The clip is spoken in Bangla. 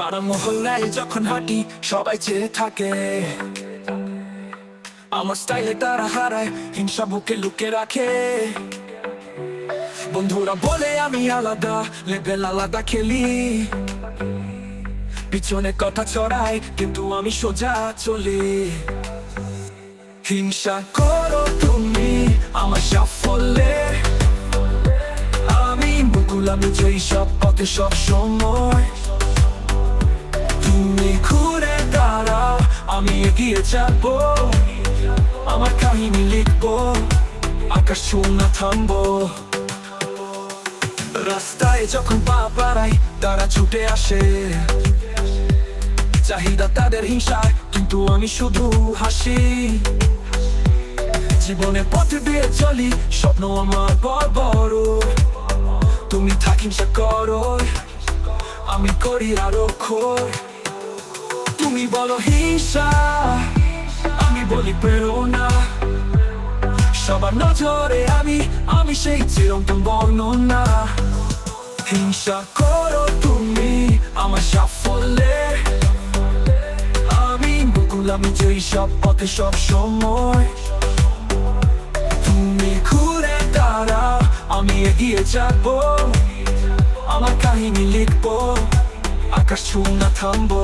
পাড়া মহল্লায় যখন হাঁটি সবাই চেয়ে থাকে আমার স্টাইলে তারা হারায়, হিংসা বুকে লুকে রাখে। বন্ধুরা বলে আমি আলাদা, লেভেল আলাদা খেলি, পিছনে কথা ছড়াই কিন্তু আমি সোজা চলি। হিংসা করো তুমি আমার সাফল্যে, আমি মুকুল, আমি জয়ী সব পথে সব সময়। তুমি ঘুরে দাঁড়াও, আমি এগিয়ে যাবো, আমার কাহিনী লিখবো, আকাশ ছুঁয়ে না থামবো। রাস্তায় যখন পা বাড়াই তারা ছুটে আসে, চাহিদা তাদের হিংসায় কিন্তু আমি শুধু হাসি। জীবনে পথে দিয়ে চলি, স্বপ্ন আমার বড় বড়, তুমি থাক হিংসা করো, আমি করি আরো ক্ষয়। তুমি বলো হিংসা, আমি বলি প্রেরণা, সবার নজরে আমি সেই চিরন্তন বর্ণনা। হিংসা করো তুমি আমার সাফল্যে, আমি মুকুল, আমি জয়ী সব পথে সব সময়। তুমি ঘুরে দাঁড়াও, আমি এগিয়ে যাবো, আমার কাহিনী লিখবো, আকাশ ছুঁয়ে না থামবো।